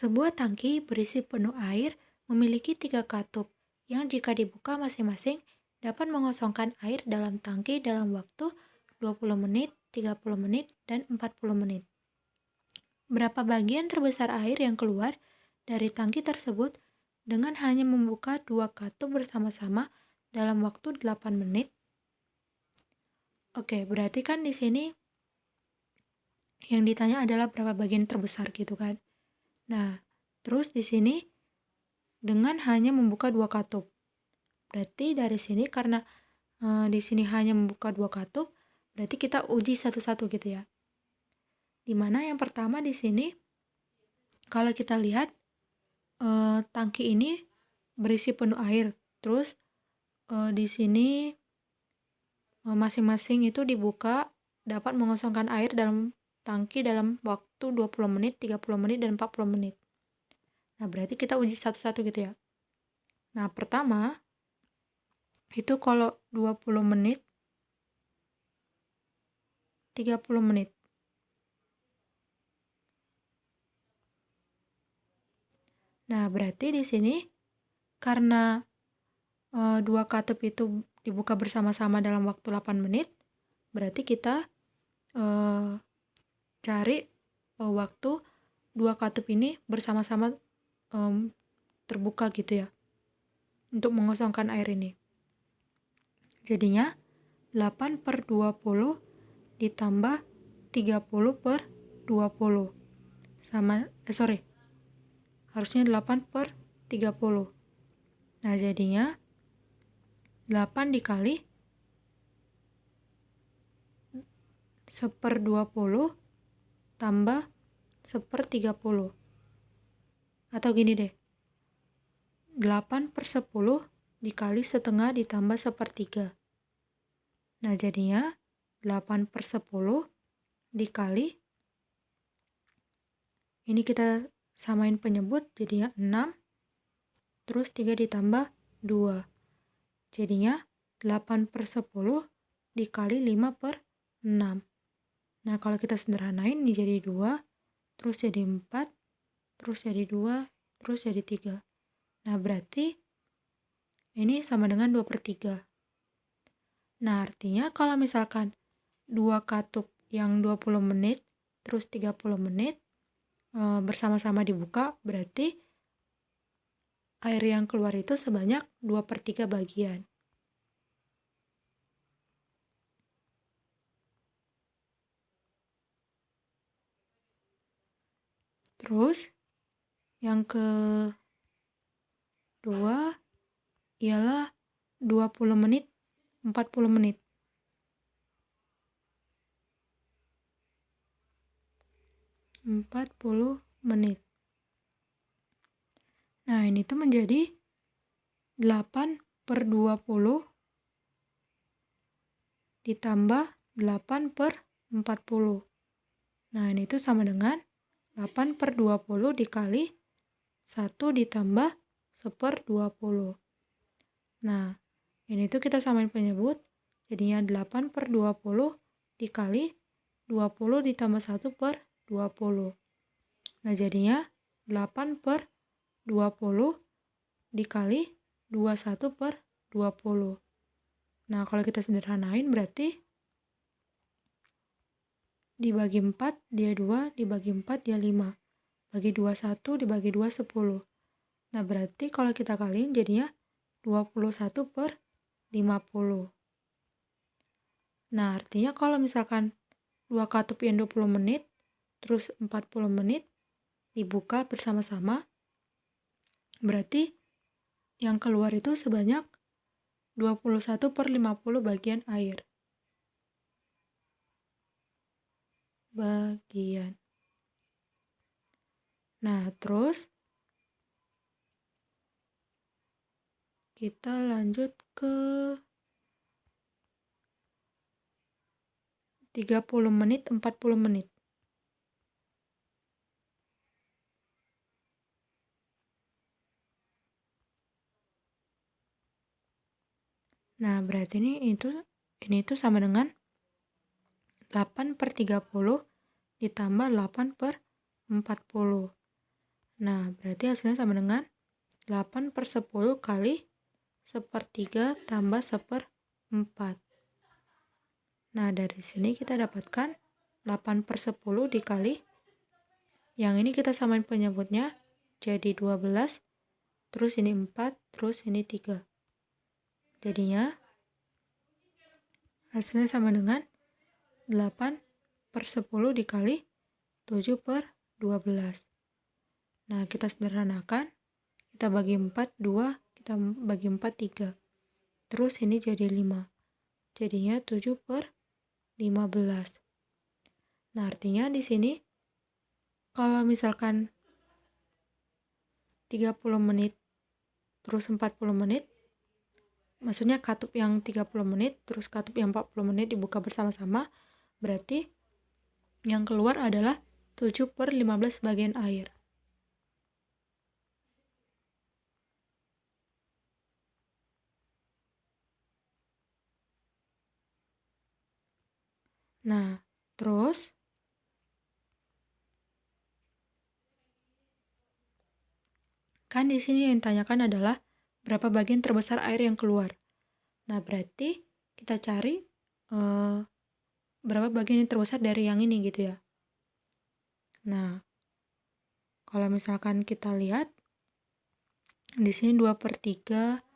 Sebuah tangki berisi penuh air memiliki 3 katup yang jika dibuka masing-masing dapat mengosongkan air dalam tangki dalam waktu 20 menit, 30 menit, dan 40 menit. Berapa bagian terbesar air yang keluar dari tangki tersebut dengan hanya membuka 2 katup bersama-sama dalam waktu 8 menit? Oke, berarti kan di sini yang ditanya adalah berapa bagian terbesar gitu kan. Nah, terus di sini dengan hanya membuka 2 katup. Berarti dari sini karena di sini hanya membuka 2 katup, berarti kita uji satu-satu gitu ya. Dimana yang pertama di sini kalau kita lihat tangki ini berisi penuh air. Terus di sini masing-masing itu dibuka dapat mengosongkan air dalam tangki dalam waktu 20 menit, 30 menit, dan 40 menit. Nah, berarti kita uji satu-satu gitu ya. Nah, pertama itu kalau 20 menit, 30 menit. Nah, berarti di sini karena 2 katup itu dibuka bersama-sama dalam waktu 8 menit, berarti kita cari waktu 2 katup ini bersama-sama terbuka gitu ya, untuk mengosongkan air ini. Jadinya 8/20 ditambah 30/20 sama, harusnya 8/30. Nah, jadinya 8 dikali 1/20 tambah 1/30. Atau gini deh, 8/10 dikali setengah ditambah 1/3. Nah, jadinya 8/10 dikali, ini kita samain penyebut, jadinya 6, terus 3 ditambah 2. Jadinya 8/10 dikali 5/6. Nah, kalau kita sederhanain ini jadi 2, terus jadi 4, terus jadi 2, terus jadi 3. Nah, berarti ini sama dengan 2/3. Nah, artinya kalau misalkan 2 katup yang 20 menit, terus 30 menit bersama-sama dibuka, berarti air yang keluar itu sebanyak 2/3 bagian. Terus yang kedua ialah 20 menit, 40 menit. Nah, ini tuh menjadi 8/20 ditambah 8/40. Nah, ini tuh sama dengan 8/20 dikali 1 ditambah 1/20. Nah, ini tuh kita samain penyebut, jadinya 8/20 dikali 20 ditambah 1/20. Nah, jadinya 8/20 dikali 21/20. Nah, kalau kita sederhanain berarti dibagi 4 dia 2, dibagi 4 dia 5. Bagi 2 1, dibagi 2 10. Nah, berarti kalau kita kaliin jadinya 21/50. Nah, artinya kalau misalkan 2 katup yang 20 menit, terus 40 menit dibuka bersama-sama, berarti yang keluar itu sebanyak 21/50 bagian air. Nah, terus kita lanjut ke 30 menit, 40 menit. Nah, berarti ini tuh sama dengan 8/30 ditambah 8/40. Nah, berarti hasilnya sama dengan 8/10 kali 1/3 tambah 1/4. Nah, dari sini kita dapatkan 8/10 dikali, yang ini kita samain penyebutnya, jadi 12, terus ini 4, terus ini 3. Jadinya hasilnya sama dengan 8/10 dikali 7/12. Nah, kita sederhanakan, kita bagi 4, 2, kita bagi 4, 3. Terus ini jadi 5. Jadinya 7/15. Nah, artinya di sini kalau misalkan 30 menit terus 40 menit, maksudnya katup yang 30 menit terus katup yang 40 menit dibuka bersama-sama, berarti yang keluar adalah 7/15 bagian air. Nah, terus kan di sini yang ditanyakan adalah berapa bagian terbesar air yang keluar. Nah, berarti kita cari berapa bagian yang terbesar dari yang ini gitu ya. Nah, kalau misalkan kita lihat di sini 2/3,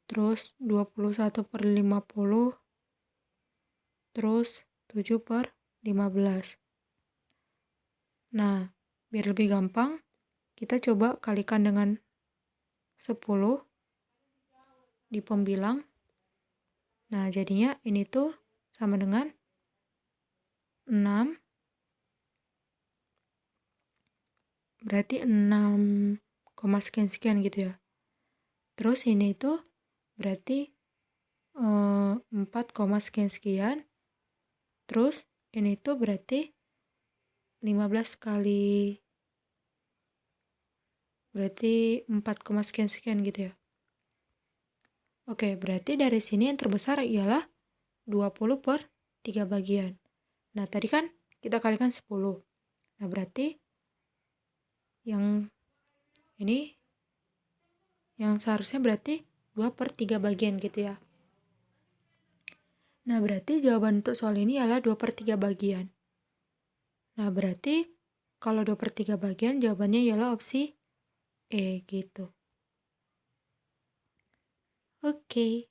terus 21/50, terus 7/15. Nah, biar lebih gampang, kita coba kalikan dengan 10 di pembilang. Nah, jadinya ini tuh sama dengan 6, berarti 6, sekian-sekian gitu ya. Terus ini tuh berarti 4, sekian-sekian. Terus ini tuh berarti 15 kali, berarti 4, sekian-sekian gitu ya. Oke, berarti dari sini yang terbesar ialah 20/3 bagian. Nah, tadi kan kita kalikan 10. Nah, berarti yang ini yang seharusnya berarti 2/3 bagian gitu ya. Nah, berarti jawaban untuk soal ini adalah 2/3 bagian. Nah, berarti kalau 2/3 bagian jawabannya ialah opsi E gitu. Oke.